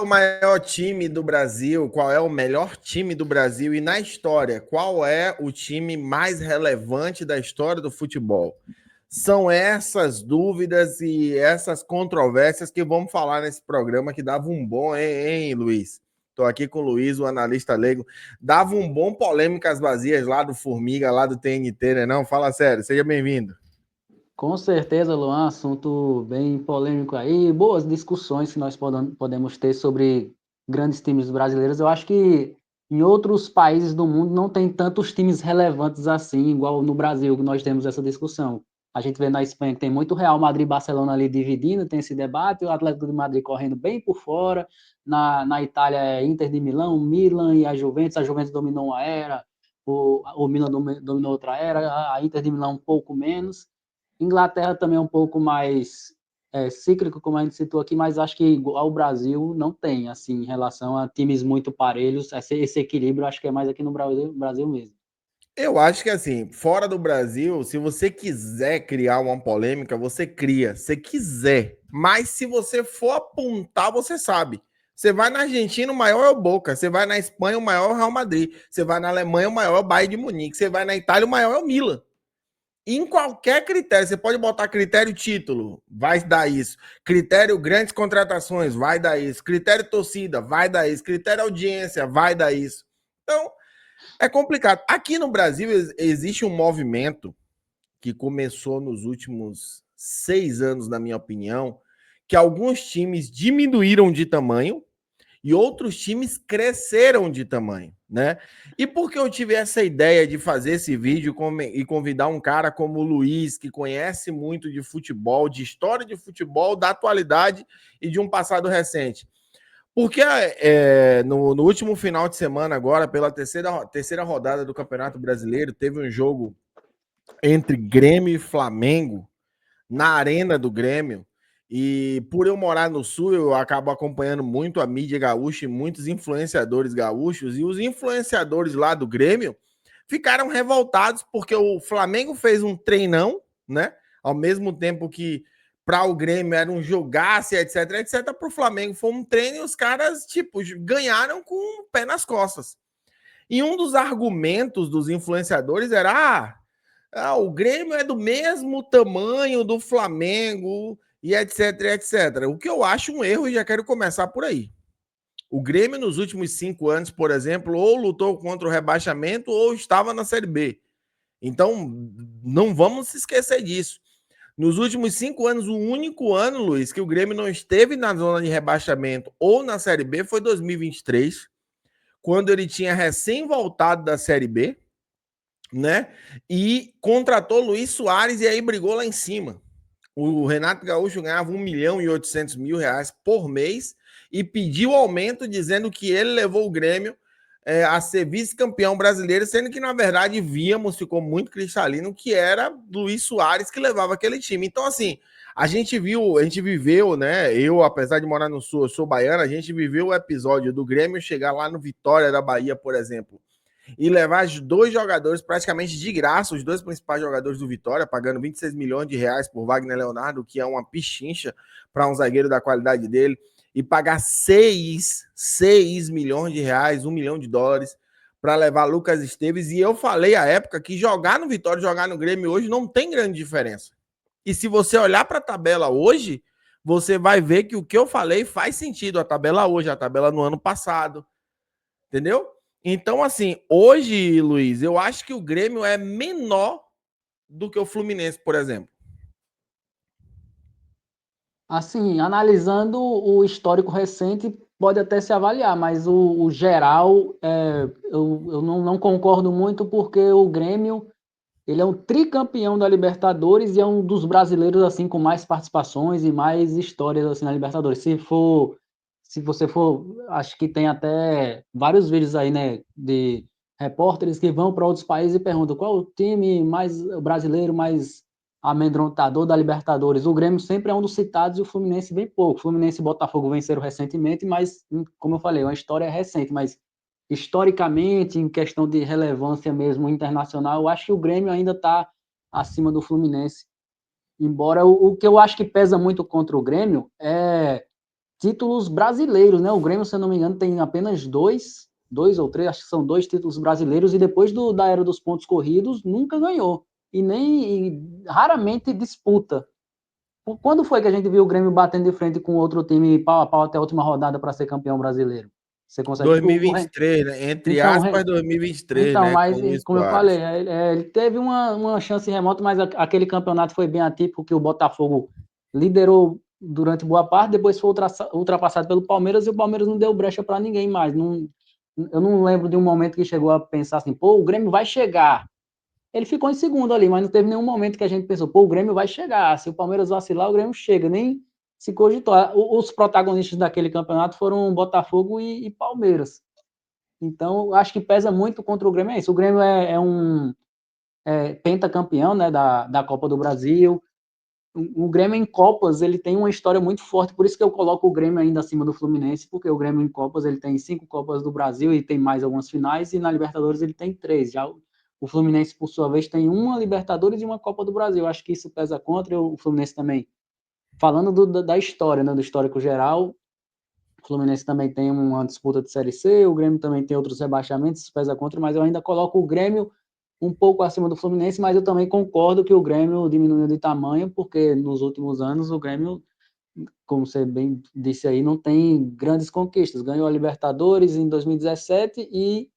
o maior time do Brasil? Qual é o melhor time do Brasil? E na história, qual é o time mais relevante da história do futebol? São essas dúvidas e essas controvérsias que vamos falar nesse programa que dava um bom, hein, Luiz? Estou aqui com o Luiz, o analista leigo. Dava um bom polêmicas vazias lá do Formiga, lá do TNT, né? Não, fala sério, seja bem-vindo. Com certeza, Luan, assunto bem polêmico aí, boas discussões que nós podemos ter sobre grandes times brasileiros. Eu acho que em outros países do mundo não tem tantos times relevantes assim, igual no Brasil, que nós temos essa discussão. A gente vê na Espanha que tem muito Real Madrid e Barcelona ali dividindo, tem esse debate, o Atlético de Madrid correndo bem por fora, na Itália é Inter de Milão, Milan e a Juventus dominou uma era, o Milan dominou outra era, a Inter de Milão um pouco menos. Inglaterra também é um pouco mais cíclico, como a gente citou aqui, mas acho que igual ao Brasil não tem, assim, em relação a times muito parelhos, esse equilíbrio acho que é mais aqui no Brasil mesmo. Eu acho que assim, fora do Brasil, se você quiser criar uma polêmica, você cria, se quiser. Mas se você for apontar, você sabe. Você vai na Argentina, o maior é o Boca. Você vai na Espanha, o maior é o Real Madrid. Você vai na Alemanha, o maior é o Bayern de Munique. Você vai na Itália, o maior é o Milan. Em qualquer critério, você pode botar critério título, vai dar isso. Critério grandes contratações, vai dar isso. Critério torcida, vai dar isso. Critério audiência, vai dar isso. Então, é complicado. Aqui no Brasil existe um movimento que começou nos últimos 6 anos, na minha opinião, que alguns times diminuíram de tamanho e outros times cresceram de tamanho, né? E por que eu tive essa ideia de fazer esse vídeo e convidar um cara como o Luiz, que conhece muito de futebol, de história de futebol, da atualidade e de um passado recente? Porque no último final de semana, agora, pela terceira rodada do Campeonato Brasileiro, teve um jogo entre Grêmio e Flamengo, na arena do Grêmio. E por eu morar no Sul, eu acabo acompanhando muito a mídia gaúcha e muitos influenciadores gaúchos. E os influenciadores lá do Grêmio ficaram revoltados porque o Flamengo fez um treinão, né? Ao mesmo tempo que para o Grêmio era um jogaço, etc, etc. Para o Flamengo foi um treino e os caras, tipo, ganharam com o pé nas costas. E um dos argumentos dos influenciadores era: o Grêmio é do mesmo tamanho do Flamengo e etc, etc. O que eu acho um erro e já quero começar por aí. O Grêmio, nos últimos 5 anos, por exemplo, ou lutou contra o rebaixamento ou estava na Série B. Então, não vamos se esquecer disso. Nos últimos 5 anos, o único ano, Luiz, que o Grêmio não esteve na zona de rebaixamento ou na Série B foi 2023, quando ele tinha recém voltado da Série B, né? E contratou Luiz Soares e aí brigou lá em cima. O Renato Gaúcho ganhava 1.800.000 reais por mês e pediu aumento, dizendo que ele levou o Grêmio a ser vice-campeão brasileiro, sendo que, na verdade, víamos, ficou muito cristalino, que era Luiz Soares que levava aquele time. Então, assim, a gente viveu, né? Eu, apesar de morar no Sul, eu sou baiano, a gente viveu o episódio do Grêmio chegar lá no Vitória da Bahia, por exemplo, e levar os dois jogadores praticamente de graça, os dois principais jogadores do Vitória, pagando 26 milhões de reais por Wagner Leonardo, que é uma pichincha para um zagueiro da qualidade dele, e pagar 6 milhões de reais, 1 milhão de dólares, para levar Lucas Esteves. E eu falei à época que jogar no Vitória e jogar no Grêmio hoje não tem grande diferença. E se você olhar para a tabela hoje, você vai ver que o que eu falei faz sentido. A tabela hoje, a tabela no ano passado. Entendeu? Então, assim, hoje, Luiz, eu acho que o Grêmio é menor do que o Fluminense, por exemplo. Assim, analisando o histórico recente, pode até se avaliar, mas o geral, eu não concordo muito porque o Grêmio, ele é um tricampeão da Libertadores e é um dos brasileiros assim com mais participações e mais histórias assim na Libertadores. Se você for, acho que tem até vários vídeos aí, né, de repórteres que vão para outros países e perguntam qual o time mais brasileiro mais amedrontador da Libertadores. O Grêmio sempre é um dos citados e o Fluminense bem pouco. O Fluminense e Botafogo venceram recentemente, mas como eu falei, é uma história recente, mas historicamente, em questão de relevância mesmo internacional, eu acho que o Grêmio ainda está acima do Fluminense. Embora o que eu acho que pesa muito contra o Grêmio é títulos brasileiros, né? O Grêmio, se eu não me engano, tem apenas dois ou três, acho que são 2 títulos brasileiros, e depois da era dos pontos corridos, nunca ganhou. E raramente disputa. Quando foi que a gente viu o Grêmio batendo de frente com outro time pau a pau até a última rodada para ser campeão brasileiro? Você consegue. 2023, né? Entre Então, aspas, 2023, então, né? mas Com o Luiz como eu falei, Soares. ele teve uma chance remota, mas aquele campeonato foi bem atípico, que o Botafogo liderou durante boa parte, depois foi ultrapassado pelo Palmeiras, e o Palmeiras não deu brecha para ninguém mais. Não, eu não lembro de um momento que chegou a pensar assim, pô, o Grêmio vai chegar. Ele ficou em segundo ali, mas não teve nenhum momento que a gente pensou, pô, o Grêmio vai chegar. Se o Palmeiras vacilar, o Grêmio chega. Nem se cogitou. Os protagonistas daquele campeonato foram Botafogo e Palmeiras. Então, acho que pesa muito contra o Grêmio. É isso. O Grêmio é um pentacampeão, né, da Copa do Brasil. O Grêmio em Copas, ele tem uma história muito forte, por isso que eu coloco o Grêmio ainda acima do Fluminense, porque o Grêmio em Copas, ele tem 5 Copas do Brasil e tem mais algumas finais, e na Libertadores ele tem 3. Já o Fluminense, por sua vez, tem uma Libertadores e uma Copa do Brasil. Acho que isso pesa contra, e o Fluminense também. Falando da história, né, do histórico geral, o Fluminense também tem uma disputa de Série C, o Grêmio também tem outros rebaixamentos, isso pesa contra, mas eu ainda coloco o Grêmio um pouco acima do Fluminense, mas eu também concordo que o Grêmio diminuiu de tamanho, porque nos últimos anos o Grêmio, como você bem disse aí, não tem grandes conquistas. Ganhou a Libertadores em 2017 e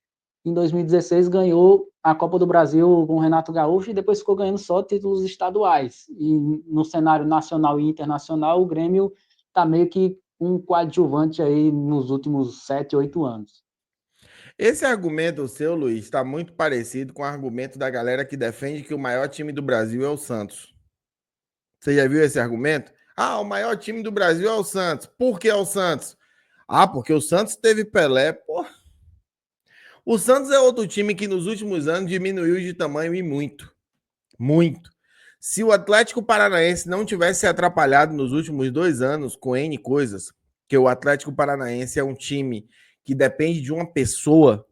em 2016 ganhou a Copa do Brasil com o Renato Gaúcho e depois ficou ganhando só títulos estaduais. E no cenário nacional e internacional, o Grêmio está meio que um coadjuvante aí nos últimos 7, 8 anos. Esse argumento seu, Luiz, está muito parecido com o argumento da galera que defende que o maior time do Brasil é o Santos. Você já viu esse argumento? Ah, o maior time do Brasil é o Santos. Por que é o Santos? Ah, porque o Santos teve Pelé. Pô, o Santos é outro time que nos últimos anos diminuiu de tamanho e muito. Muito. Se o Atlético Paranaense não tivesse se atrapalhado nos últimos 2 anos com N coisas, que o Atlético Paranaense é um time que depende de uma pessoa,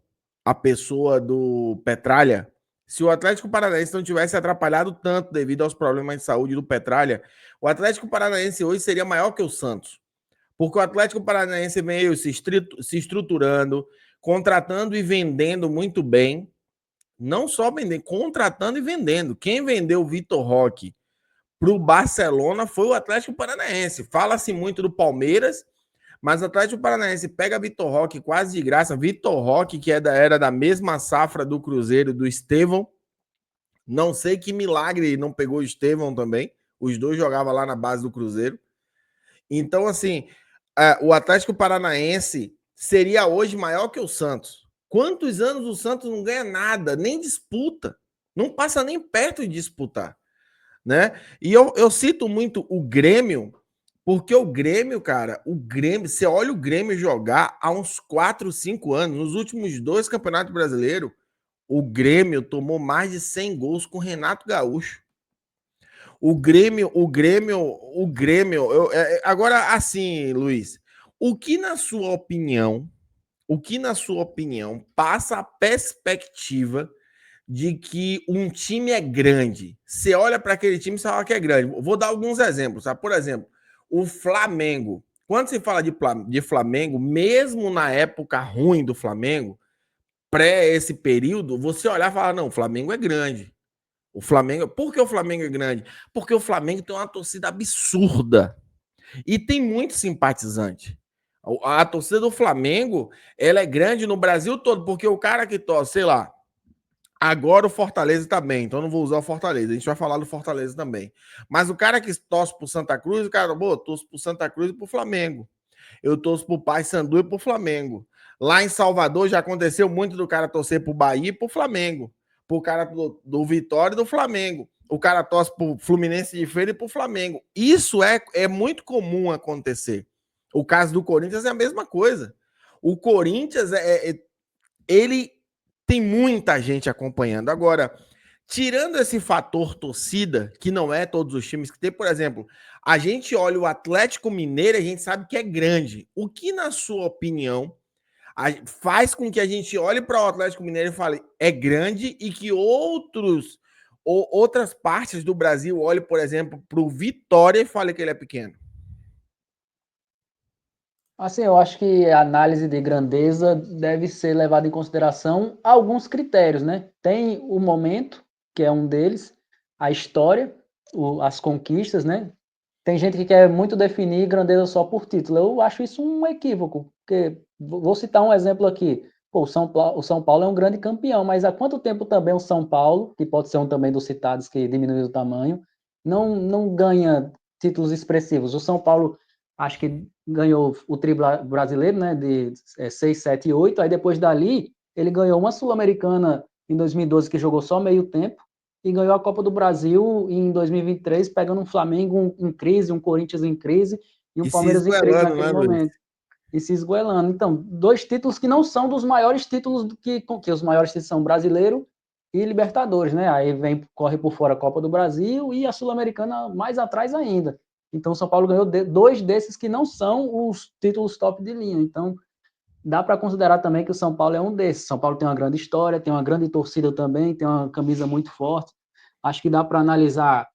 a pessoa do Petralha. Se o Atlético Paranaense não tivesse atrapalhado tanto devido aos problemas de saúde do Petralha, o Atlético Paranaense hoje seria maior que o Santos. Porque o Atlético Paranaense veio se estruturando, contratando e vendendo muito bem. Não só vendendo, contratando e vendendo. Quem vendeu o Vitor Roque para o Barcelona foi o Atlético Paranaense. Fala-se muito do Palmeiras, mas o Atlético Paranaense pega Vitor Roque quase de graça. Vitor Roque, que era da mesma safra do Cruzeiro, do Estevão. Não sei que milagre não pegou o Estevão também. Os dois jogavam lá na base do Cruzeiro. Então, assim, o Atlético Paranaense seria hoje maior que o Santos. Quantos anos o Santos não ganha nada, nem disputa? Não passa nem perto de disputar, né? E eu cito muito o Grêmio, porque o Grêmio, cara, você olha o Grêmio jogar há uns 4, 5 anos, nos últimos 2 campeonatos brasileiros, o Grêmio tomou mais de 100 gols com Renato Gaúcho. Agora, assim, Luiz, o que na sua opinião, passa a perspectiva de que um time é grande? Você olha para aquele time e fala que é grande. Vou dar alguns exemplos, tá? Por exemplo, o Flamengo. Quando se fala de Flamengo, mesmo na época ruim do Flamengo, pré esse período, você olhar e falar, não, o Flamengo é grande. O Flamengo, por que o Flamengo é grande? Porque o Flamengo tem uma torcida absurda e tem muito simpatizante. A torcida do Flamengo, ela é grande no Brasil todo, porque o cara que torce, sei lá, agora o Fortaleza tá bem, então eu não vou usar o Fortaleza, a gente vai falar do Fortaleza também. Mas o cara que torce pro Santa Cruz, o cara, pô, torce pro Santa Cruz e pro Flamengo. Eu torço pro Paysandu e pro Flamengo. Lá em Salvador já aconteceu muito do cara torcer pro Bahia e pro Flamengo. Pro cara do Vitória e do Flamengo. O cara torce pro Fluminense de Feira e pro Flamengo. Isso é muito comum acontecer. O caso do Corinthians é a mesma coisa. O Corinthians, ele tem muita gente acompanhando. Agora, tirando esse fator torcida, que não é todos os times que tem, por exemplo, a gente olha o Atlético Mineiro e a gente sabe que é grande. O que, na sua opinião, faz com que a gente olhe para o Atlético Mineiro e fale é grande e que outras partes do Brasil olhem, por exemplo, para o Vitória e fale que ele é pequeno? Assim, eu acho que a análise de grandeza deve ser levada em consideração alguns critérios, né? Tem o momento, que é um deles, a história, as conquistas, né? Tem gente que quer muito definir grandeza só por título. Eu acho isso um equívoco, porque vou citar um exemplo aqui. Pô, o São Paulo é um grande campeão, mas há quanto tempo também o São Paulo, que pode ser um também dos citados que diminuiu o tamanho, não ganha títulos expressivos? O São Paulo acho que ganhou o tri brasileiro, né, de 6, 7 e 8, aí depois dali ele ganhou uma Sul-Americana em 2012 que jogou só meio tempo, e ganhou a Copa do Brasil em 2023, pegando um Flamengo em crise, um Corinthians em crise e um E se Palmeiras em crise esgoelando, naquele né, Luiz? momento. E se esgoelando. Então, dois títulos que não são dos maiores títulos que os maiores títulos são brasileiro e Libertadores, né? Aí corre por fora a Copa do Brasil e a Sul-Americana mais atrás ainda. Então, o São Paulo ganhou dois desses que não são os títulos top de linha. Então, dá para considerar também que o São Paulo é um desses. São Paulo tem uma grande história, tem uma grande torcida também, tem uma camisa muito forte. Acho que dá para analisar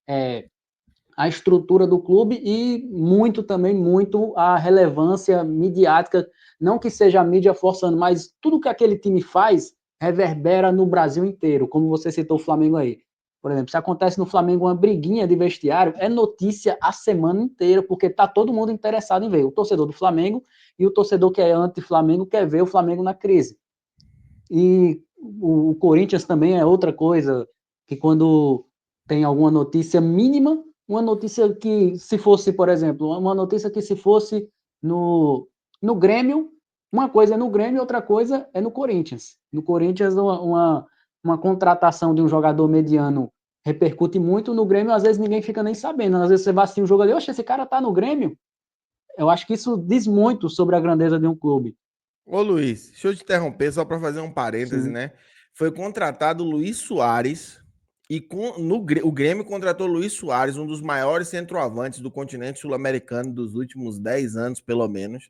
a estrutura do clube e muito também, muito a relevância midiática, não que seja a mídia forçando, mas tudo que aquele time faz reverbera no Brasil inteiro, como você citou o Flamengo aí. Por exemplo, se acontece no Flamengo uma briguinha de vestiário, é notícia a semana inteira, porque tá todo mundo interessado em ver. O torcedor do Flamengo e o torcedor que é anti-Flamengo quer ver o Flamengo na crise. E o Corinthians também é outra coisa, que quando tem alguma notícia mínima, uma notícia que se fosse, por exemplo, uma notícia que se fosse no Grêmio, uma coisa é no Grêmio, outra coisa é no Corinthians. No Corinthians, uma contratação de um jogador mediano repercute muito, no Grêmio às vezes ninguém fica nem sabendo, às vezes você vai assistir um jogo ali, oxe, esse cara tá no Grêmio? Eu acho que isso diz muito sobre a grandeza de um clube. Ô Luiz, deixa eu te interromper só para fazer um parêntese, Sim. né? Foi contratado o Luiz Soares e o Grêmio contratou o Luiz Soares, um dos maiores centroavantes do continente sul-americano dos últimos 10 anos, pelo menos.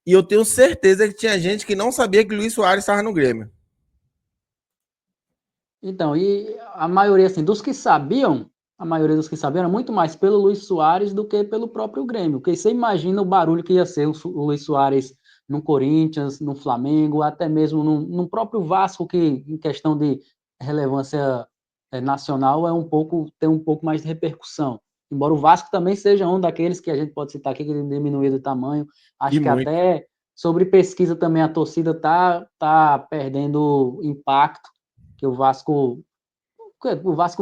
E eu tenho certeza que tinha gente que não sabia que o Luiz Soares estava no Grêmio. Então, e a maioria, assim, dos que sabiam, a maioria dos que sabiam era muito mais pelo Luiz Soares do que pelo próprio Grêmio, porque você imagina o barulho que ia ser o Luiz Soares no Corinthians, no Flamengo, até mesmo no próprio Vasco, que em questão de relevância nacional tem um pouco mais de repercussão. Embora o Vasco também seja um daqueles que a gente pode citar aqui que diminuiu de tamanho, E acho que muito. até sobre pesquisa também a torcida tá perdendo impacto, que o Vasco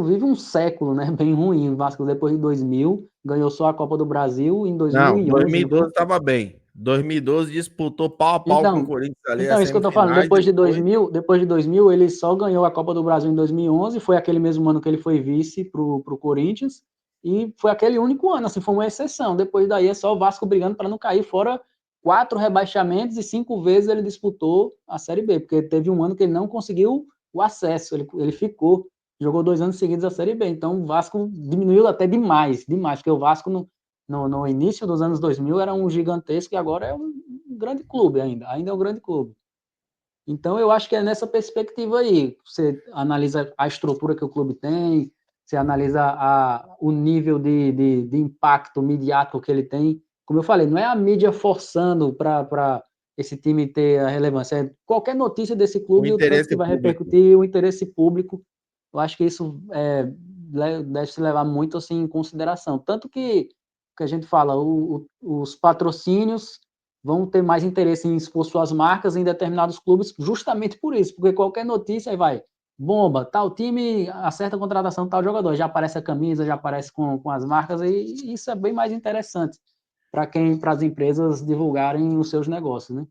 vive um século, né, bem ruim. O Vasco depois de 2000 ganhou só a Copa do Brasil em Não, 2011, não foi? 2012 estava bem. 2012 disputou pau a pau com o Então, Corinthians ali as então isso que eu tô falando, semifinais e foi. depois de 2000 ele só ganhou a Copa do Brasil em 2011, foi aquele mesmo ano que ele foi vice pro Corinthians e foi aquele único ano, assim, foi uma exceção. Depois daí é só o Vasco brigando para não cair, fora 4 rebaixamentos e 5 vezes ele disputou a Série B, porque teve um ano que ele não conseguiu o acesso, ele ficou, jogou 2 anos seguidos a Série B. Então o Vasco diminuiu até demais, porque o Vasco no início dos anos 2000 era um gigantesco e agora é um grande clube ainda é um grande clube. Então eu acho que é nessa perspectiva aí, você analisa a estrutura que o clube tem, você analisa o nível de impacto midiático que ele tem. Como eu falei, não é a mídia forçando para esse time ter a relevância, é qualquer notícia desse O clube, o tanto que interesse vai público. repercutir, o interesse público, eu acho que isso deve se levar muito assim, em consideração. Tanto que a gente fala, os patrocínios vão ter mais interesse em expor suas marcas em determinados clubes, justamente por isso, porque qualquer notícia aí vai, bomba, tal time acerta a contratação de tal jogador, já aparece a camisa, já aparece com as marcas, e isso é bem mais interessante para as empresas divulgarem os seus negócios, né?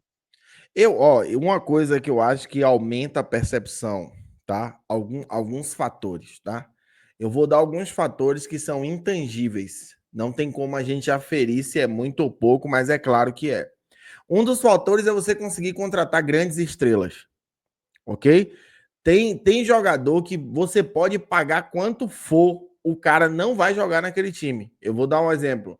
Uma coisa que eu acho que aumenta a percepção, tá? Alguns fatores, tá? Eu vou dar alguns fatores que são intangíveis. Não tem como a gente aferir se é muito ou pouco, mas é claro que é. Um dos fatores é você conseguir contratar grandes estrelas, ok? Tem jogador que você pode pagar quanto for, o cara não vai jogar naquele time. Eu vou dar um exemplo.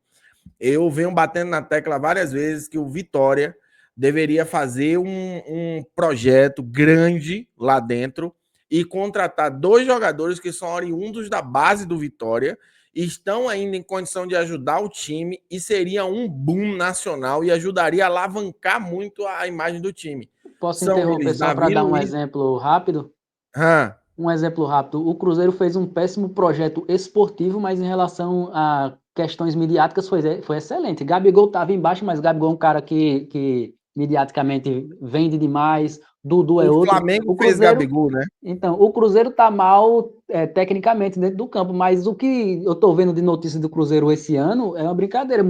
Eu venho batendo na tecla várias vezes que o Vitória deveria fazer um projeto grande lá dentro e contratar dois jogadores que são oriundos da base do Vitória estão ainda em condição de ajudar o time e seria um boom nacional e ajudaria a alavancar muito a imagem do time. Posso São interromper eles, só para Davi dar um Luiz. exemplo rápido? Hã? Um exemplo rápido. O Cruzeiro fez um péssimo projeto esportivo, mas em relação a questões midiáticas foi excelente. Gabigol estava embaixo, mas Gabigol é um cara que mediaticamente vende demais. Dudu é O outro. Flamengo O fez Cruzeiro, Gabigol, né? então, o Cruzeiro tá mal tecnicamente dentro do campo, mas o que eu tô vendo de notícia do Cruzeiro esse ano é uma brincadeira.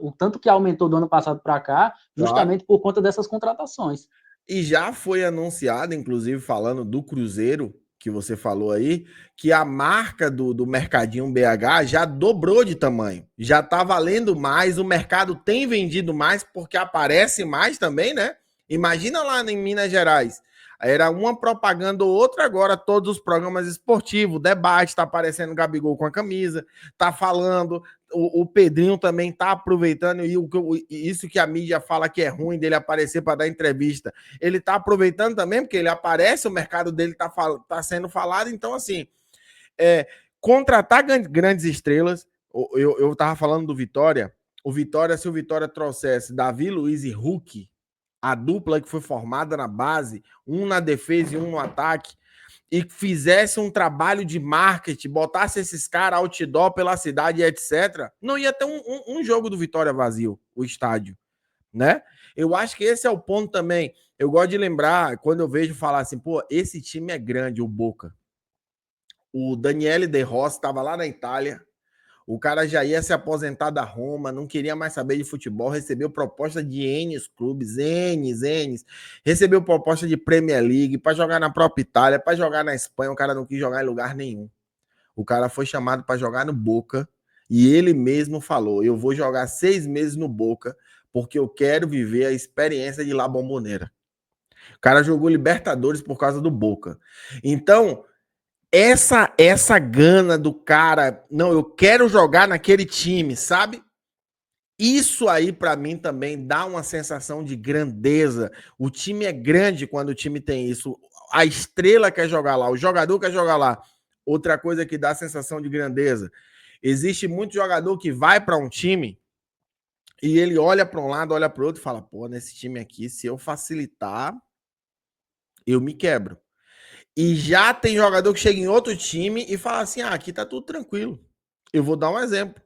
O tanto que aumentou do ano passado para cá, Claro. justamente por conta dessas contratações. E já foi anunciado, inclusive falando do Cruzeiro, que você falou aí, que a marca do Mercadinho BH já dobrou de tamanho. Já está valendo mais, o mercado tem vendido mais porque aparece mais também, né? Imagina lá em Minas Gerais. Era uma propaganda ou outra, agora todos os programas esportivos, debate, está aparecendo o Gabigol com a camisa, tá falando, o Pedrinho também tá aproveitando, e isso que a mídia fala que é ruim dele aparecer para dar entrevista, ele tá aproveitando também, porque ele aparece, o mercado dele tá sendo falado, então assim, contratar grandes estrelas, eu tava falando do Vitória, se o Vitória trouxesse Davi Luiz e Hulk, a dupla que foi formada na base, um na defesa e um no ataque, e fizesse um trabalho de marketing, botasse esses caras outdoor pela cidade, etc., não ia ter um jogo do Vitória vazio, o estádio, né? Eu acho que esse é o ponto também. Eu gosto de lembrar, quando eu vejo falar assim, pô, esse time é grande, o Boca. O Daniele De Rossi estava lá na Itália, o cara já ia se aposentar da Roma, não queria mais saber de futebol, recebeu proposta de N clubes, N. Recebeu proposta de Premier League para jogar na própria Itália, para jogar na Espanha, o cara não quis jogar em lugar nenhum. O cara foi chamado para jogar no Boca e ele mesmo falou: eu vou jogar 6 meses no Boca porque eu quero viver a experiência de La Bombonera. O cara jogou Libertadores por causa do Boca. Então, essa gana do cara, não, eu quero jogar naquele time, sabe? Isso aí para mim também dá uma sensação de grandeza. O time é grande quando o time tem isso. A estrela quer jogar lá, o jogador quer jogar lá. Outra coisa que dá a sensação de grandeza. Existe muito jogador que vai para um time e ele olha para um lado, olha para o outro e fala: pô, nesse time aqui, se eu facilitar, eu me quebro. E já tem jogador que chega em outro time e fala assim: ah, aqui tá tudo tranquilo. Eu vou dar um exemplo.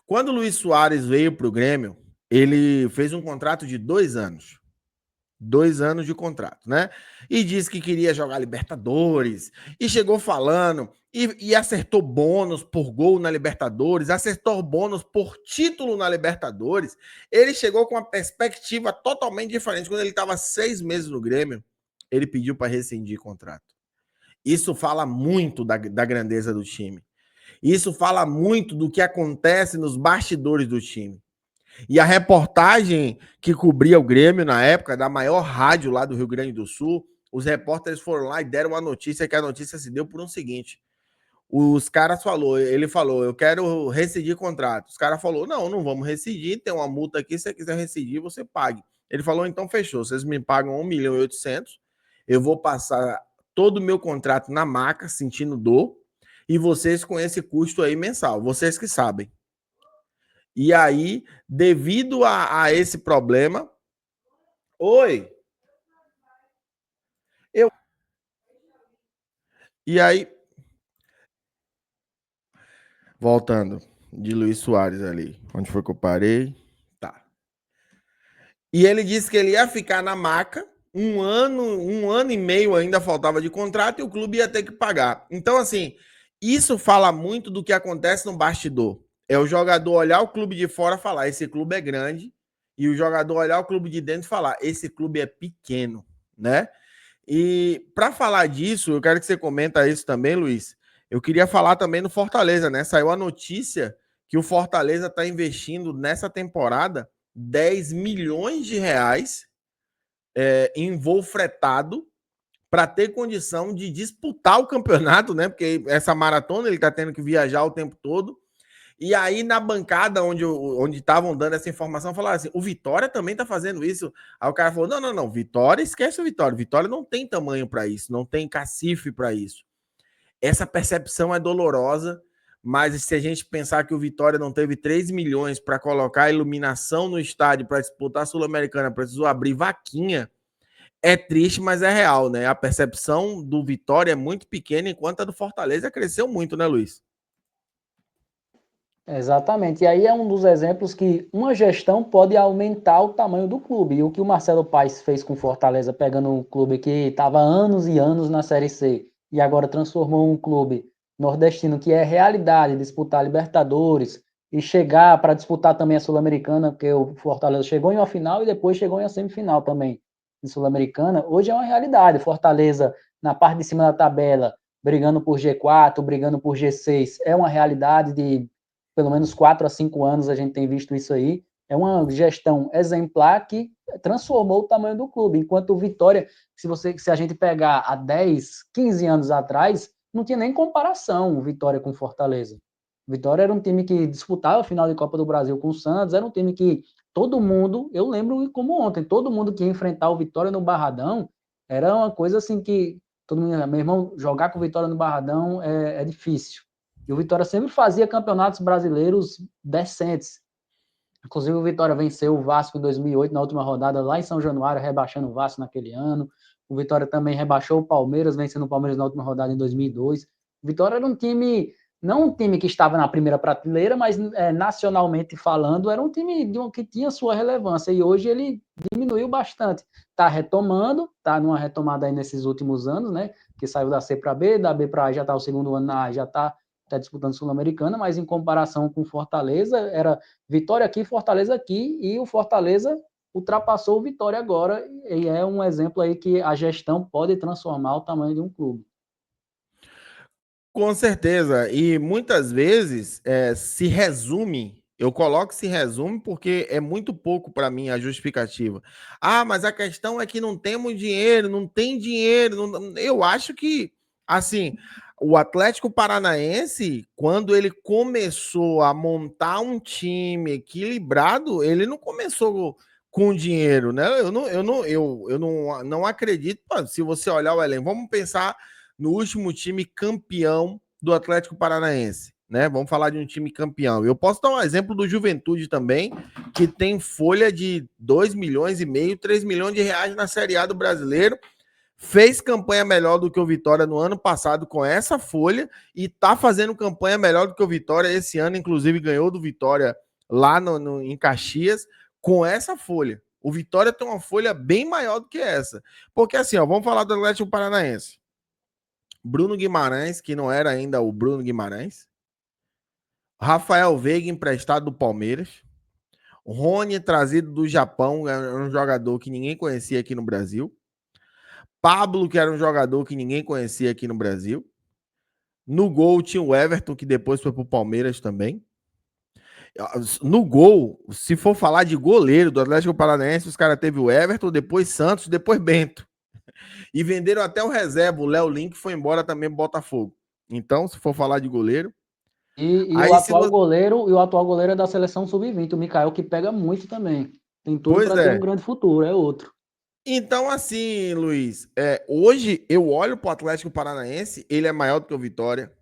Quando o Luiz Soares veio para o Grêmio, ele fez um contrato de 2 anos. 2 anos de contrato, né? E disse que queria jogar Libertadores, e chegou falando, e acertou bônus por gol na Libertadores, acertou bônus por título na Libertadores. Ele chegou com uma perspectiva totalmente diferente. Quando ele estava 6 meses no Grêmio, ele pediu para rescindir contrato. Isso fala muito da grandeza do time. Isso fala muito do que acontece nos bastidores do time. E a reportagem que cobria o Grêmio na época, da maior rádio lá do Rio Grande do Sul, os repórteres foram lá e deram uma notícia, que a notícia se deu por um seguinte: os caras ele falou, eu quero rescindir contrato. Os caras falou, não, não vamos rescindir, tem uma multa aqui, se você quiser rescindir, você pague. Ele falou, então fechou, vocês me pagam 1.800.000, eu vou passar todo o meu contrato na maca, sentindo dor, e vocês com esse custo aí mensal, vocês que sabem. E aí, devido a esse problema. Oi! Eu. E aí, voltando de Luiz Soares ali, onde foi que eu parei? Tá. E ele disse que ele ia ficar na maca 1 ano e meio ainda faltava de contrato e o clube ia ter que pagar. Então, assim, isso fala muito do que acontece no bastidor. É o jogador olhar o clube de fora e falar: esse clube é grande, e o jogador olhar o clube de dentro e falar: esse clube é pequeno, né? E para falar disso, eu quero que você comenta isso também, Luiz. Eu queria falar também no Fortaleza, né? Saiu a notícia que o Fortaleza está investindo nessa temporada 10 milhões de reais em voo fretado para ter condição de disputar o campeonato, né? Porque essa maratona ele está tendo que viajar o tempo todo. E aí, na bancada onde estavam dando essa informação, falaram assim: o Vitória também tá fazendo isso. Aí o cara falou: não, Vitória, esquece o Vitória. Vitória não tem tamanho para isso, não tem cacife para isso. Essa percepção é dolorosa, mas se a gente pensar que o Vitória não teve 3 milhões para colocar iluminação no estádio para disputar a Sul-Americana, precisou abrir vaquinha, é triste, mas é real, né? A percepção do Vitória é muito pequena, enquanto a do Fortaleza cresceu muito, né, Luiz? Exatamente. E aí é um dos exemplos que uma gestão pode aumentar o tamanho do clube. E o que o Marcelo Paes fez com Fortaleza, pegando um clube que estava anos e anos na Série C e agora transformou um clube nordestino que é realidade, disputar Libertadores e chegar para disputar também a Sul-Americana, porque o Fortaleza chegou em uma final e depois chegou em uma semifinal também em Sul-Americana. Hoje é uma realidade. Fortaleza na parte de cima da tabela, brigando por G4, brigando por G6, é uma realidade de pelo menos 4 a 5 anos a gente tem visto isso aí. É uma gestão exemplar que transformou o tamanho do clube. Enquanto o Vitória, se a gente pegar há 10, 15 anos atrás, não tinha nem comparação o Vitória com Fortaleza. O Vitória era um time que disputava a final de Copa do Brasil com o Santos, era um time que todo mundo, eu lembro como ontem, todo mundo que ia enfrentar o Vitória no Barradão, era uma coisa assim que todo mundo, meu irmão, jogar com o Vitória no Barradão é difícil. E o Vitória sempre fazia campeonatos brasileiros decentes. Inclusive, o Vitória venceu o Vasco em 2008, na última rodada, lá em São Januário, rebaixando o Vasco naquele ano. O Vitória também rebaixou o Palmeiras, vencendo o Palmeiras na última rodada em 2002. O Vitória era um time, não um time que estava na primeira prateleira, mas nacionalmente falando, era um time que tinha sua relevância. E hoje ele diminuiu bastante. Está retomando, está numa retomada aí nesses últimos anos, né? Que saiu da C para B, da B para A já está o segundo ano na A, já está disputando Sul-Americana, mas em comparação com Fortaleza, era Vitória aqui, Fortaleza aqui, e o Fortaleza ultrapassou o Vitória agora, e é um exemplo aí que a gestão pode transformar o tamanho de um clube. Com certeza. E muitas vezes se resume, eu coloco se resume porque é muito pouco para mim a justificativa. Ah, mas a questão é que não temos dinheiro, não tem dinheiro. Eu acho que, assim, o Atlético Paranaense, quando ele começou a montar um time equilibrado, ele não começou com dinheiro, né? Eu não acredito. Se você olhar o elenco, vamos pensar no último time campeão do Atlético Paranaense, né? Vamos falar de um time campeão. Eu posso dar um exemplo do Juventude também, que tem folha de 2 milhões e meio, 3 milhões de reais na Série A do Brasileiro. Fez campanha melhor do que o Vitória no ano passado com essa folha e tá fazendo campanha melhor do que o Vitória esse ano, inclusive ganhou do Vitória lá em Caxias com essa folha. O Vitória tem uma folha bem maior do que essa. Porque assim, ó, vamos falar do Atlético Paranaense. Bruno Guimarães, que não era ainda o Bruno Guimarães. Rafael Veiga, emprestado do Palmeiras. Rony, trazido do Japão, era um jogador que ninguém conhecia aqui no Brasil. Pablo, que era um jogador que ninguém conhecia aqui no Brasil. No gol tinha o Everton, que depois foi para o Palmeiras também. No gol, se for falar de goleiro do Atlético Paranaense, os caras teve o Everton, depois Santos, depois Bento. E venderam até o reserva, o Léo Link foi embora também pro Botafogo. Então, se for falar de goleiro, E o aí se atual você... goleiro, e o atual goleiro é da seleção sub-20, o Mikael, que pega muito também. Tem tudo Pois para ter um é. grande futuro, é outro. Então, assim, Luiz, hoje eu olho pro Atlético Paranaense, ele é maior do que o Vitória,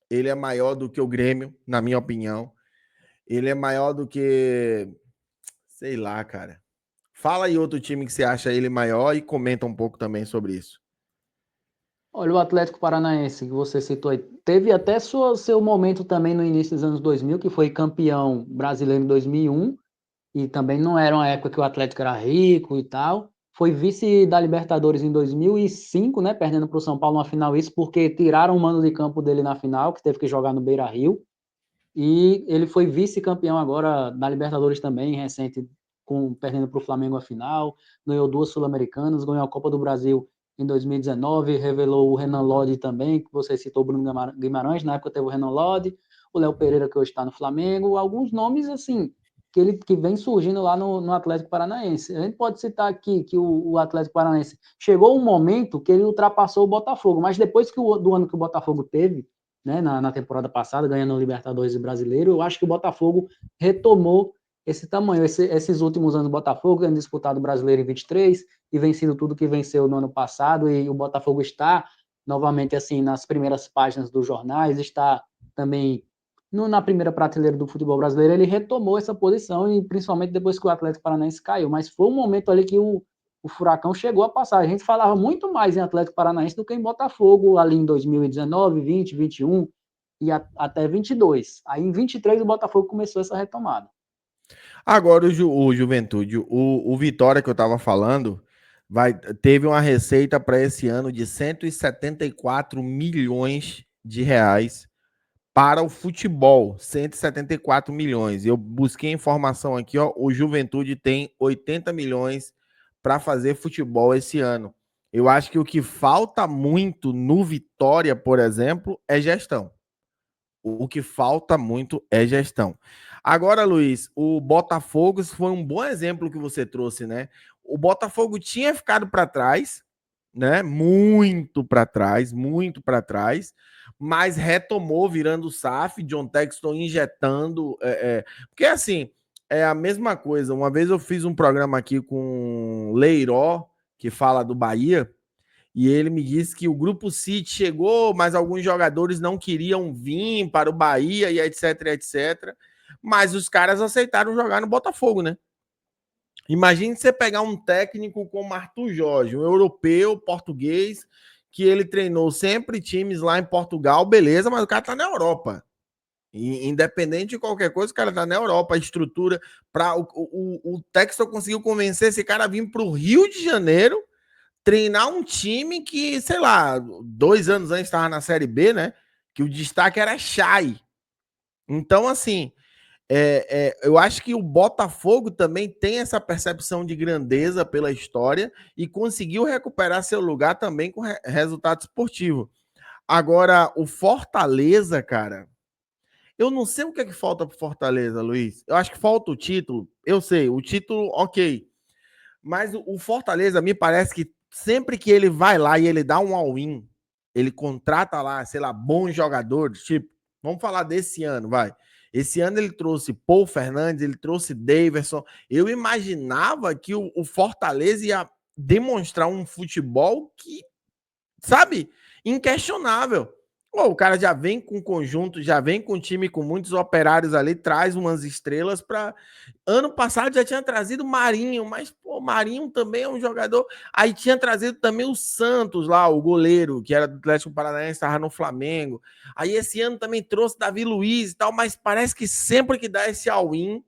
ele é maior do que o Grêmio, na minha opinião. Ele é maior do que, sei lá, cara. Fala aí outro time que você acha ele maior e comenta um pouco também sobre isso. Olha, o Atlético Paranaense, que você citou aí, teve até seu momento também no início dos anos 2000, que foi campeão brasileiro em 2001, e também não era uma época que o Atlético era rico e tal. Foi vice da Libertadores em 2005, né, perdendo para o São Paulo na final, isso porque tiraram o mando de campo dele na final, que teve que jogar no Beira-Rio. E ele foi vice-campeão agora da Libertadores também, recente, perdendo para o Flamengo a final, ganhou 2 Sul-Americanas, ganhou a Copa do Brasil em 2019, revelou o Renan Lodge também, que você citou o Bruno Guimarães, na época teve o Renan Lodge, o Léo Pereira, que hoje está no Flamengo, alguns nomes, assim, que vem surgindo lá no Atlético Paranaense. A gente pode citar aqui que o Atlético Paranaense chegou um momento que ele ultrapassou o Botafogo, mas depois do ano que o Botafogo teve, né, na temporada passada, ganhando o Libertadores e Brasileiro, eu acho que o Botafogo retomou esse tamanho. Esses últimos anos, o Botafogo tem disputado o Brasileiro em 23 e vencido tudo que venceu no ano passado, e o Botafogo está novamente assim nas primeiras páginas dos jornais, está também na primeira prateleira do futebol brasileiro, ele retomou essa posição, e principalmente depois que o Atlético Paranaense caiu. Mas foi um momento ali que o Furacão chegou a passar. A gente falava muito mais em Atlético Paranaense do que em Botafogo, ali em 2019, 20, 21 e até 22. Aí em 23 o Botafogo começou essa retomada. Agora o Juventude, o Vitória que eu tava falando, teve uma receita para esse ano de 174 milhões de reais para o futebol, 174 milhões. Eu busquei informação aqui, ó, o Juventude tem 80 milhões para fazer futebol esse ano. Eu acho que o que falta muito no Vitória, por exemplo, é gestão. O que falta muito é gestão. Agora, Luiz, o Botafogo foi um bom exemplo que você trouxe, né? O Botafogo tinha ficado para trás, né? Muito para trás, mas retomou virando o SAF, John Texton injetando. Porque assim, é a mesma coisa. Uma vez eu fiz um programa aqui com Leiró, que fala do Bahia, e ele me disse que o Grupo City chegou, mas alguns jogadores não queriam vir para o Bahia e etc, etc. Mas os caras aceitaram jogar no Botafogo, né? Imagine você pegar um técnico como Arthur Jorge, um europeu, português, que ele treinou sempre times lá em Portugal, beleza, mas o cara tá na Europa. E, independente de qualquer coisa, o cara tá na Europa. A estrutura para o Textor conseguiu convencer esse cara a vir para o Rio de Janeiro treinar um time que, sei lá, 2 anos antes estava na Série B, né? Que o destaque era Chay. Então, assim, eu acho que o Botafogo também tem essa percepção de grandeza pela história e conseguiu recuperar seu lugar também com resultado esportivo. Agora, o Fortaleza, cara, eu não sei o que é que falta pro Fortaleza, Luiz. Eu acho que falta o título. Eu sei, o título, ok. Mas o Fortaleza, me parece que sempre que ele vai lá e ele dá um all-in, ele contrata lá, sei lá, bons jogadores, tipo, vamos falar desse ano, vai. Esse ano ele trouxe Paul Fernandes, ele trouxe Daverson. Eu imaginava que o Fortaleza ia demonstrar um futebol que, sabe, inquestionável. Pô, o cara já vem com conjunto, já vem com time com muitos operários ali, traz umas estrelas para. Ano passado já tinha trazido Marinho, mas pô, Marinho também é um jogador. Aí tinha trazido também o Santos lá, o goleiro, que era do Atlético Paranaense, estava no Flamengo. Aí esse ano também trouxe Davi Luiz e tal, mas parece que sempre que dá esse all-in,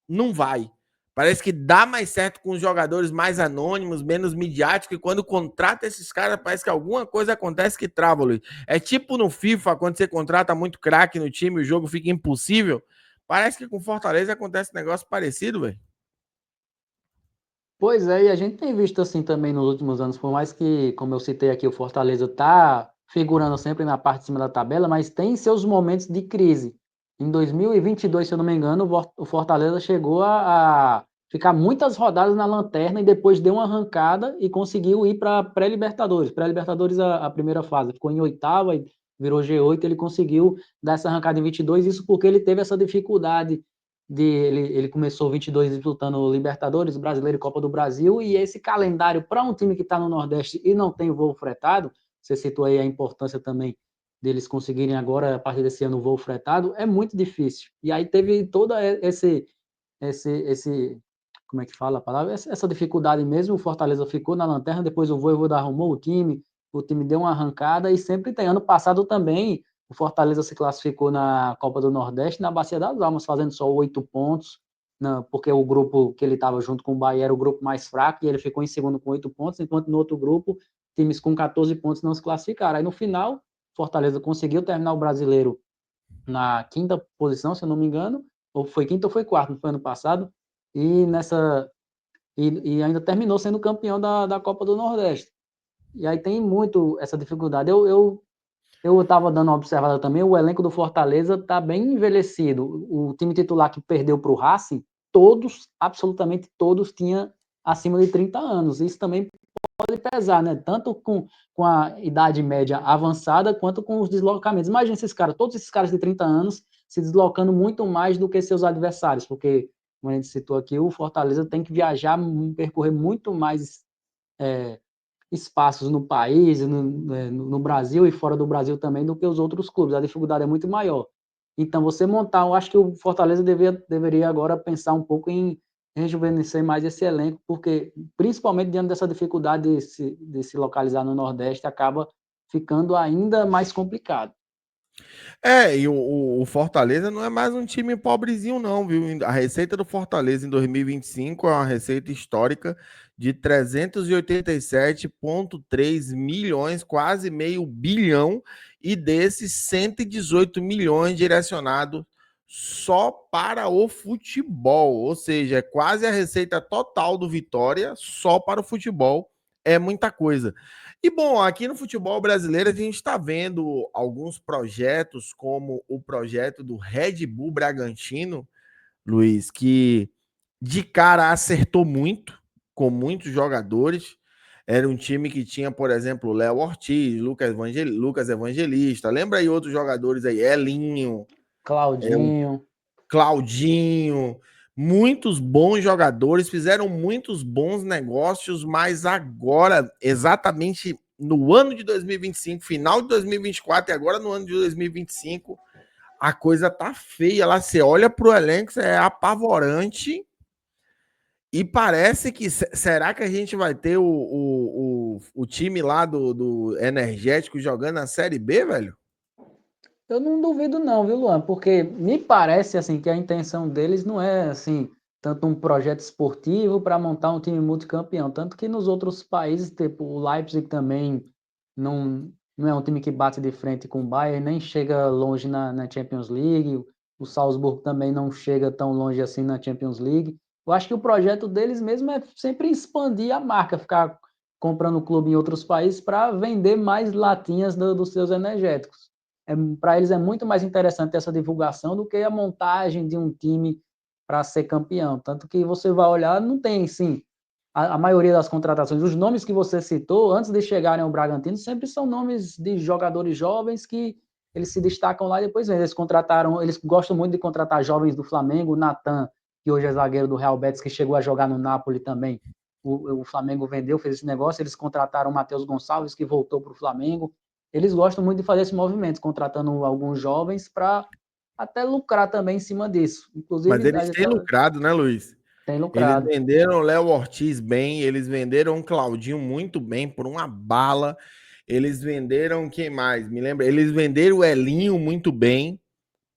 não vai. Parece que dá mais certo com os jogadores mais anônimos, menos midiáticos, e quando contrata esses caras, parece que alguma coisa acontece que trava, Luiz. É tipo no FIFA, quando você contrata muito craque no time, o jogo fica impossível. Parece que com Fortaleza acontece um negócio parecido, velho. Pois é, e a gente tem visto assim também nos últimos anos, por mais que, como eu citei aqui, o Fortaleza está figurando sempre na parte de cima da tabela, mas tem seus momentos de crise. Em 2022, se eu não me engano, o Fortaleza chegou a ficar muitas rodadas na lanterna e depois deu uma arrancada e conseguiu ir para pré-Libertadores. Pré-Libertadores, a primeira fase, ficou em oitava e virou G8, ele conseguiu dar essa arrancada em 22, isso porque ele teve essa dificuldade ele começou 22 disputando Libertadores, Brasileiro e Copa do Brasil, e esse calendário para um time que está no Nordeste e não tem voo fretado, você citou aí a importância também deles conseguirem agora, a partir desse ano, o voo fretado, é muito difícil. E aí teve toda esse como é que fala a palavra? Essa dificuldade mesmo, o Fortaleza ficou na lanterna, depois o Vojvoda arrumou o time deu uma arrancada e sempre tem. Ano passado também, o Fortaleza se classificou na Copa do Nordeste, na Bacia das Almas, fazendo só 8 pontos, porque o grupo que ele estava junto com o Bahia era o grupo mais fraco, e ele ficou em segundo com 8 pontos, enquanto no outro grupo, times com 14 pontos não se classificaram. Aí no final, Fortaleza conseguiu terminar o brasileiro na quinta posição, se eu não me engano, ou foi quinta ou foi quarta, não foi ano passado, e e ainda terminou sendo campeão da Copa do Nordeste. E aí tem muito essa dificuldade. Eu estava dando uma observada também, o elenco do Fortaleza está bem envelhecido. O time titular que perdeu para o Racing, todos, absolutamente todos, tinham acima de 30 anos. Isso também pode pesar, né? Tanto com a idade média avançada, quanto com os deslocamentos. Imagina esses caras, todos esses caras de 30 anos, se deslocando muito mais do que seus adversários, porque, como a gente citou aqui, o Fortaleza tem que viajar, percorrer muito mais espaços no país, no Brasil e fora do Brasil também, do que os outros clubes. A dificuldade é muito maior. Então, você montar, eu acho que o Fortaleza deveria agora pensar um pouco em rejuvenescer mais esse elenco, porque, principalmente diante dessa dificuldade de se localizar no Nordeste, acaba ficando ainda mais complicado. E o Fortaleza não é mais um time pobrezinho, não, viu? A receita do Fortaleza em 2025 é uma receita histórica de 387,3 milhões, quase meio bilhão, e desses 118 milhões direcionados só para o futebol, ou seja, é quase a receita total do Vitória só para o futebol. É muita coisa. E bom, aqui no futebol brasileiro a gente está vendo alguns projetos, como o projeto do Red Bull Bragantino, Luiz, que de cara acertou muito, com muitos jogadores. Era um time que tinha, por exemplo, Léo Ortiz, Lucas Evangelista. Lembra aí outros jogadores aí? Elinho, Claudinho. Claudinho, muitos bons jogadores, fizeram muitos bons negócios, mas agora, exatamente no ano de 2025, final de 2024 e agora no ano de 2025, a coisa tá feia. Lá você olha pro elenco, é apavorante. E parece que. Será que a gente vai ter o time lá do Energético jogando na Série B, velho? Eu não duvido não, viu, Luan? Porque me parece assim que a intenção deles não é assim tanto um projeto esportivo para montar um time multicampeão, tanto que nos outros países, tipo o Leipzig também não é um time que bate de frente com o Bayern, nem chega longe na Champions League. O Salzburg também não chega tão longe assim na Champions League. Eu acho que o projeto deles mesmo é sempre expandir a marca, ficar comprando clube em outros países para vender mais latinhas dos seus energéticos. Para eles é muito mais interessante essa divulgação do que a montagem de um time para ser campeão. Tanto que você vai olhar, não tem, sim, a maioria das contratações, os nomes que você citou, antes de chegarem ao Bragantino, sempre são nomes de jogadores jovens que eles se destacam lá e depois eles contrataram, eles gostam muito de contratar jovens do Flamengo, o Natan, que hoje é zagueiro do Real Betis, que chegou a jogar no Napoli também. O Flamengo vendeu, fez esse negócio, eles contrataram o Matheus Gonçalves, que voltou para o Flamengo. Eles gostam muito de fazer esse movimento, contratando alguns jovens para até lucrar também em cima disso. Mas Inclusive, eles têm lucrado, né, Luiz? tem Eles lucrado. venderam o Léo Ortiz bem, eles venderam o Claudinho muito bem, por uma bala. Eles venderam quem mais? Me lembra? Eles venderam o Elinho muito bem.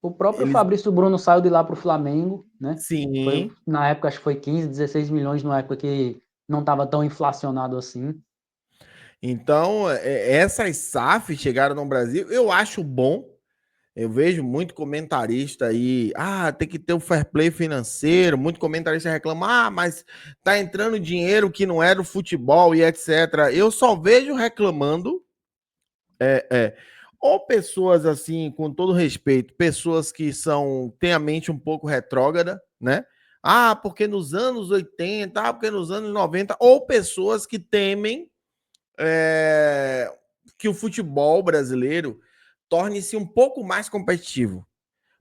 O próprio Eles Fabrício Bruno saiu de lá para o Flamengo, né? Foi, sim. na época, acho que foi 15, 16 milhões, numa época que não estava tão inflacionado assim. Então, essas SAF chegaram no Brasil, eu acho bom. Eu vejo muito comentarista aí, tem que ter o fair play financeiro. Muito comentarista reclama, mas tá entrando dinheiro que não é do futebol e etc. Eu só vejo reclamando. É, é. Ou pessoas assim, com todo respeito, pessoas que têm a mente um pouco retrógrada, né? Porque nos anos 80, porque nos anos 90, ou pessoas que temem que o futebol brasileiro torne-se um pouco mais competitivo.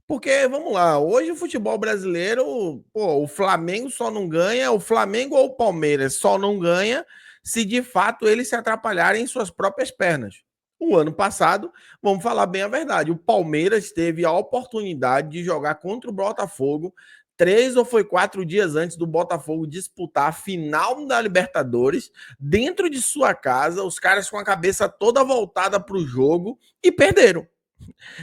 Porque, vamos lá, hoje o futebol brasileiro, pô, o Flamengo só não ganha, o Flamengo ou o Palmeiras só não ganha se de fato eles se atrapalharem em suas próprias pernas. O ano passado, vamos falar bem a verdade, o Palmeiras teve a oportunidade de jogar contra o Botafogo 3 ou 4 dias antes do Botafogo disputar a final da Libertadores, dentro de sua casa, os caras com a cabeça toda voltada para o jogo e perderam.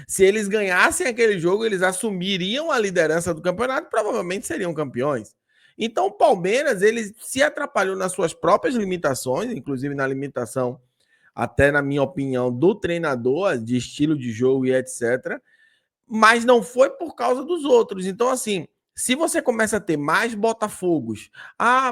Se eles ganhassem aquele jogo, eles assumiriam a liderança do campeonato e provavelmente seriam campeões. Então, o Palmeiras, ele se atrapalhou nas suas próprias limitações, inclusive na limitação, até na minha opinião, do treinador, de estilo de jogo e etc. Mas não foi por causa dos outros. Então, assim, se você começa a ter mais Botafogos,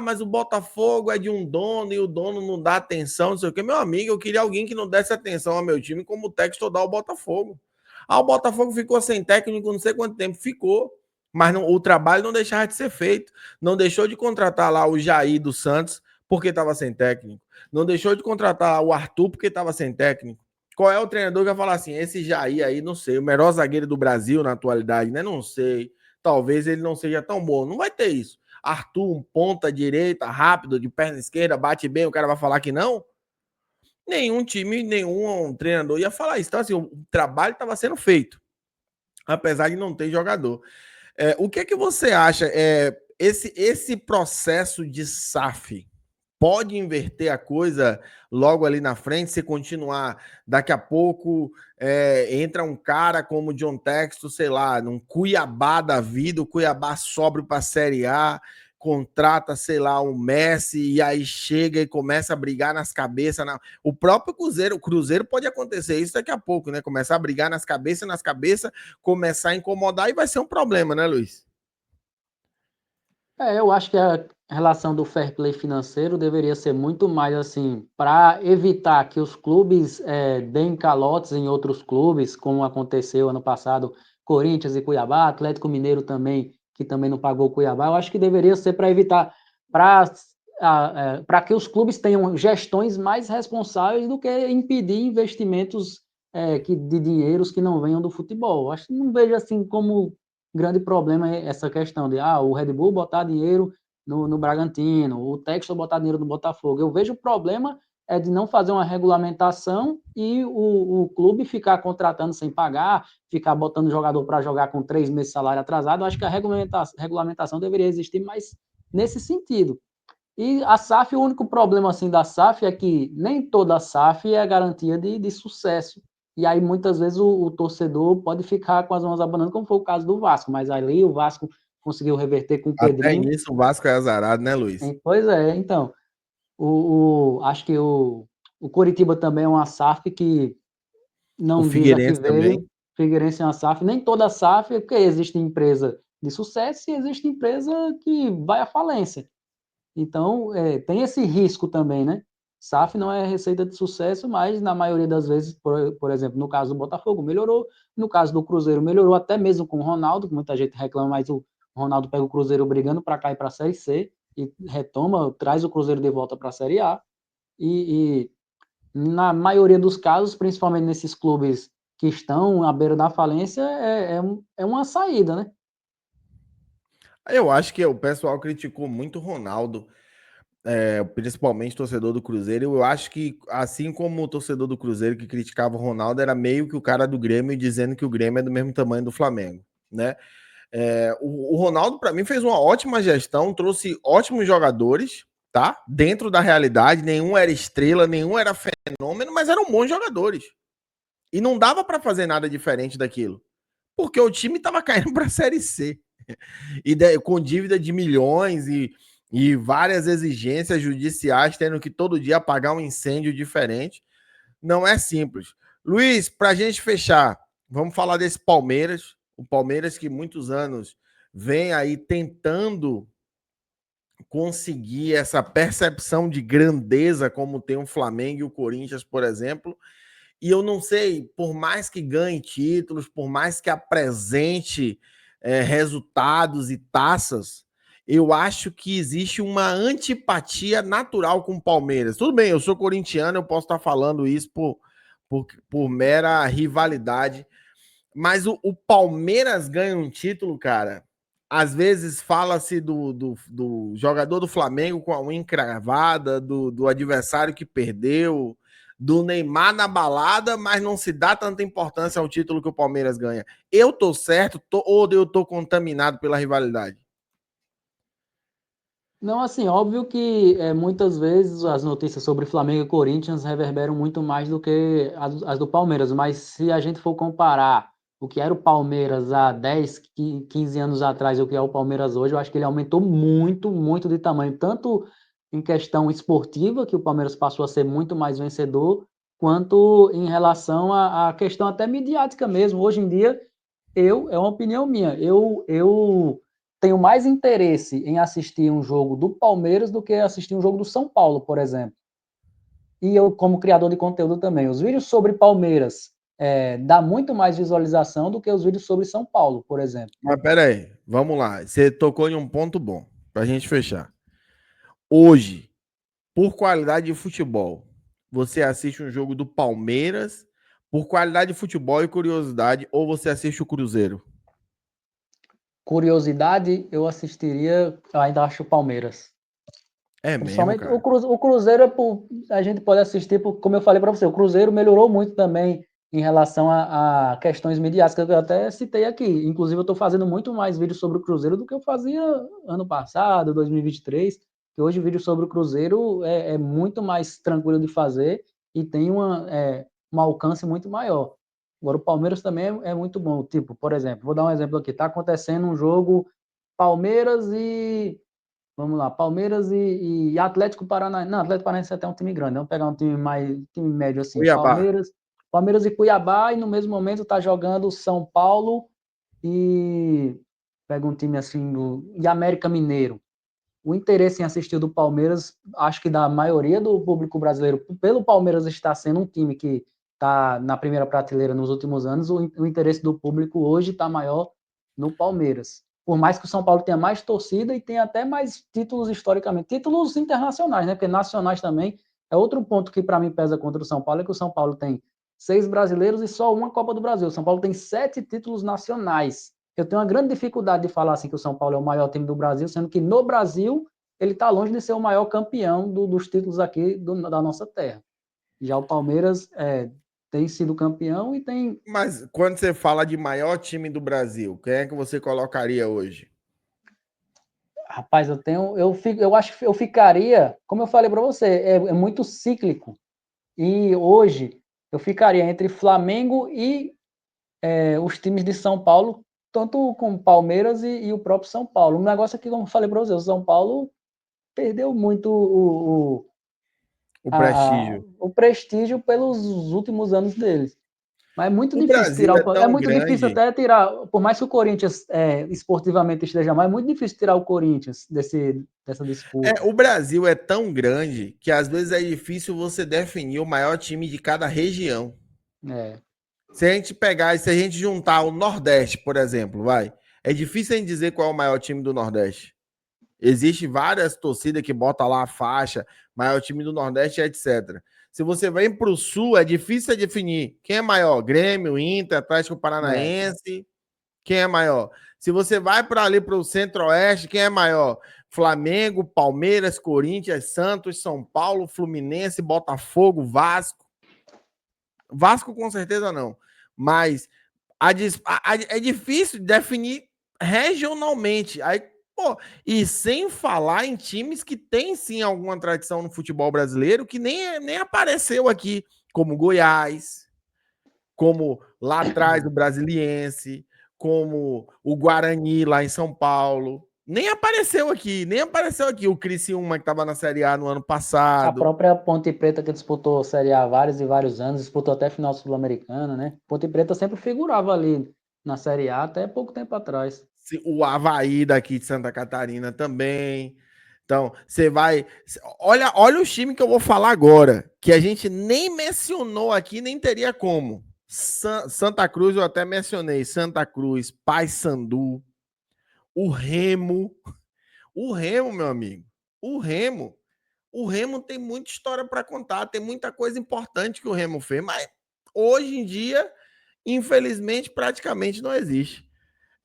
mas o Botafogo é de um dono e o dono não dá atenção, não sei o que. Meu amigo, eu queria alguém que não desse atenção ao meu time, como o Textor dá ao Botafogo. O Botafogo ficou sem técnico não sei quanto tempo, ficou. Mas o trabalho não deixava de ser feito. Não deixou de contratar lá o Jair do Santos porque estava sem técnico. Não deixou de contratar o Arthur porque estava sem técnico. Qual é o treinador que vai falar assim, esse Jair aí, não sei, o melhor zagueiro do Brasil na atualidade, né? Não sei. Talvez ele não seja tão bom. Não vai ter isso. Arthur, um ponta direita, rápido, de perna esquerda, bate bem, o cara vai falar que não? Nenhum time, nenhum treinador ia falar isso. Então, assim, o trabalho estava sendo feito. apesar de não ter jogador. O que é que você acha? Esse processo de SAF pode inverter a coisa logo ali na frente, se continuar daqui a pouco entra um cara como o John Textor, sei lá, num Cuiabá da vida, o Cuiabá sobe para a Série A, contrata, sei lá, um Messi, e aí chega e começa a brigar nas cabeças. O próprio o Cruzeiro pode acontecer isso daqui a pouco, né? Começar a brigar nas cabeças, começar a incomodar e vai ser um problema, né, Luiz? Eu acho que a relação do fair play financeiro deveria ser muito mais assim, para evitar que os clubes deem calotes em outros clubes, como aconteceu ano passado, Corinthians e Cuiabá, Atlético Mineiro também, que também não pagou o Cuiabá. Eu acho que deveria ser para evitar, para que os clubes tenham gestões mais responsáveis do que impedir investimentos de dinheiros que não venham do futebol. Eu acho que não vejo assim como grande problema é essa questão de o Red Bull botar dinheiro no Bragantino, o Textor botar dinheiro no Botafogo. Eu vejo o problema de não fazer uma regulamentação e o clube ficar contratando sem pagar, ficar botando jogador para jogar com 3 meses de salário atrasado. Eu acho que a regulamentação deveria existir mais nesse sentido. E a SAF, o único problema assim da SAF é que nem toda a SAF é garantia de sucesso. E aí, muitas vezes, o torcedor pode ficar com as mãos abanando, como foi o caso do Vasco. Mas ali o Vasco conseguiu reverter com o Até Pedrinho. nisso o Vasco é azarado, né, Luiz? Pois é, então. Acho que o Coritiba também é uma SAF que O não diz a que Figueirense veio. também. Figueirense é uma SAF. Nem toda SAF, porque existe empresa de sucesso e existe empresa que vai à falência. Então, tem esse risco também, né? SAF não é receita de sucesso, mas na maioria das vezes, por exemplo, no caso do Botafogo, melhorou, no caso do Cruzeiro, melhorou até mesmo com o Ronaldo, que muita gente reclama, mas o Ronaldo pega o Cruzeiro brigando para cair para a Série C e retoma, traz o Cruzeiro de volta para a Série A. E na maioria dos casos, principalmente nesses clubes que estão à beira da falência, é uma saída, né? Eu acho que o pessoal criticou muito o Ronaldo, principalmente o torcedor do Cruzeiro. Eu acho que, assim como o torcedor do Cruzeiro que criticava o Ronaldo, era meio que o cara do Grêmio dizendo que o Grêmio é do mesmo tamanho do Flamengo, né? O Ronaldo, para mim, fez uma ótima gestão, trouxe ótimos jogadores, tá? Dentro da realidade, nenhum era estrela, nenhum era fenômeno, mas eram bons jogadores. E não dava para fazer nada diferente daquilo, porque o time estava caindo para a Série C. Com dívida de milhões e várias exigências judiciais, tendo que todo dia apagar um incêndio diferente. Não é simples. Luiz, para a gente fechar, vamos falar desse Palmeiras. O Palmeiras que muitos anos vem aí tentando conseguir essa percepção de grandeza como tem o Flamengo e o Corinthians, por exemplo. E eu não sei, por mais que ganhe títulos, por mais que apresente resultados e taças, eu acho que existe uma antipatia natural com o Palmeiras. Tudo bem, eu sou corintiano, eu posso estar falando isso por mera rivalidade, mas o Palmeiras ganha um título, cara. Às vezes fala-se do jogador do Flamengo com a unha encravada, do adversário que perdeu, do Neymar na balada, mas não se dá tanta importância ao título que o Palmeiras ganha. Eu tô certo ou eu tô contaminado pela rivalidade? Não, assim, óbvio que muitas vezes as notícias sobre Flamengo e Corinthians reverberam muito mais do que as do Palmeiras, mas se a gente for comparar o que era o Palmeiras há 10, 15 anos atrás e o que é o Palmeiras hoje, eu acho que ele aumentou muito, muito de tamanho, tanto em questão esportiva, que o Palmeiras passou a ser muito mais vencedor, quanto em relação à questão até midiática mesmo. Hoje em dia, é uma opinião minha, eu tenho mais interesse em assistir um jogo do Palmeiras do que assistir um jogo do São Paulo, por exemplo. E eu, como criador de conteúdo também, os vídeos sobre Palmeiras dá muito mais visualização do que os vídeos sobre São Paulo, por exemplo. Mas pera aí, vamos lá. Você tocou em um ponto bom pra gente fechar. Hoje, por qualidade de futebol, você assiste um jogo do Palmeiras por qualidade de futebol e curiosidade, ou você assiste o Cruzeiro? Curiosidade, eu assistiria, eu ainda acho o Palmeiras. É mesmo, Principalmente cara. o Cruzeiro, a gente pode assistir, como eu falei para você, o Cruzeiro melhorou muito também em relação a questões midiáticas que eu até citei aqui. Inclusive, eu estou fazendo muito mais vídeos sobre o Cruzeiro do que eu fazia ano passado, 2023, que hoje o vídeo sobre o Cruzeiro é muito mais tranquilo de fazer e tem um alcance muito maior. Agora, o Palmeiras também é muito bom. Tipo, por exemplo, vou dar um exemplo aqui. Está acontecendo um jogo Palmeiras e vamos lá, Palmeiras e Atlético Paranaense. Não, Atlético Paranaense é até um time grande. Vamos pegar um time médio assim. Cuiabá. Palmeiras e Cuiabá, e no mesmo momento está jogando São Paulo e pega um time assim e América Mineiro. O interesse em assistir do Palmeiras, acho que da maioria do público brasileiro, pelo Palmeiras estar sendo um time que está na primeira prateleira nos últimos anos, o interesse do público hoje está maior no Palmeiras. Por mais que o São Paulo tenha mais torcida e tenha até mais títulos historicamente, títulos internacionais, né? Porque nacionais também é outro ponto que para mim pesa contra o São Paulo, é que o São Paulo tem 6 brasileiros e só uma Copa do Brasil. O São Paulo tem 7 títulos nacionais. Eu tenho uma grande dificuldade de falar assim que o São Paulo é o maior time do Brasil, sendo que no Brasil ele está longe de ser o maior campeão dos títulos aqui da nossa terra. Já o Palmeiras tem sido campeão e tem. Mas quando você fala de maior time do Brasil, quem é que você colocaria hoje? Rapaz, eu acho que eu ficaria, como eu falei para você, é muito cíclico. E hoje eu ficaria entre Flamengo e os times de São Paulo, tanto com Palmeiras e o próprio São Paulo. Um negócio aqui, como eu falei para você, o São Paulo perdeu muito O prestígio. o prestígio pelos últimos anos deles. Mas é muito O difícil Brasil tirar é é tão muito difícil grande. até tirar, por mais que o Corinthians esportivamente esteja mal, é muito difícil tirar o Corinthians dessa disputa. O Brasil é tão grande que às vezes é difícil você definir o maior time de cada região. É, Se a gente pegar, se a gente juntar o Nordeste, por exemplo, vai, é difícil a gente dizer qual é o maior time do Nordeste. Existe várias torcidas que botam lá a faixa, maior time do Nordeste, etc. Se você vem para o Sul, é difícil definir quem é maior, Grêmio, Inter, Atlético é. Paranaense, quem é maior. Se você vai para ali para o Centro-Oeste, quem é maior? Flamengo, Palmeiras, Corinthians, Santos, São Paulo, Fluminense, Botafogo, Vasco. Vasco com certeza não. Mas é difícil definir regionalmente. Aí, pô, e sem falar em times que têm sim alguma tradição no futebol brasileiro que nem apareceu aqui, como Goiás, como lá atrás o Brasiliense, como o Guarani lá em São Paulo. Nem apareceu aqui o Criciúma que estava na Série A no ano A passado. própria Ponte Preta que disputou Série A vários e vários anos, disputou até final sul-americana, né? Ponte Preta sempre figurava ali na Série A até pouco tempo atrás. O Avaí daqui de Santa Catarina também. Então, você vai. Olha o time que eu vou falar agora, que a gente nem mencionou aqui, nem teria como. Santa Cruz, eu até mencionei. Santa Cruz, Paysandu, o Remo. O Remo, meu amigo. O Remo. O Remo tem muita história para contar, tem muita coisa importante que o Remo fez, mas hoje em dia, infelizmente, praticamente não existe.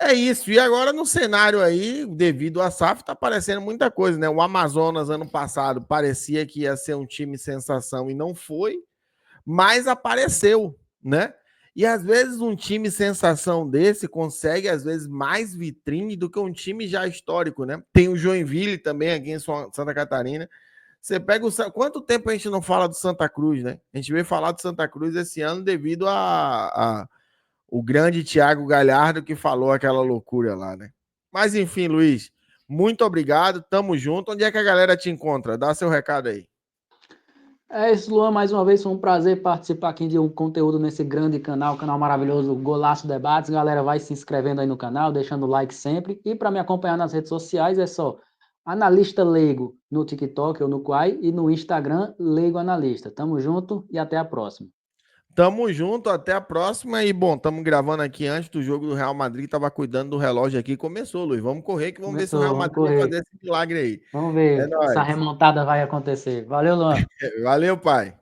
É isso. E agora no cenário aí, devido à SAF, tá aparecendo muita coisa, né? O Amazonas ano passado parecia que ia ser um time sensação e não foi, mas apareceu, né? E às vezes um time sensação desse consegue, às vezes, mais vitrine do que um time já histórico, né? Tem o Joinville também aqui em Santa Catarina. Você pega o. Quanto tempo a gente não fala do Santa Cruz, né? A gente veio falar do Santa Cruz esse ano devido a o grande Thiago Galhardo que falou aquela loucura lá, né? Mas enfim, Luiz, muito obrigado, tamo junto. Onde é que a galera te encontra? Dá seu recado aí. É isso, Luan. Mais uma vez foi um prazer participar aqui de um conteúdo nesse grande canal maravilhoso Golaço Debates. Galera, vai se inscrevendo aí no canal, deixando o like sempre. E para me acompanhar nas redes sociais é só Analista Leigo no TikTok ou no Quai e no Instagram Leigo Analista. Tamo junto e até a próxima. Tamo junto, até a próxima. E bom, estamos gravando aqui antes do jogo do Real Madrid. Tava cuidando do relógio aqui. Começou, Luiz. Vamos correr que vamos ver se o Real Começou, vamos Madrid vai correr. fazer esse milagre aí. Vamos É ver, essa nóis. remontada vai acontecer. Valeu, Luan. Valeu, pai.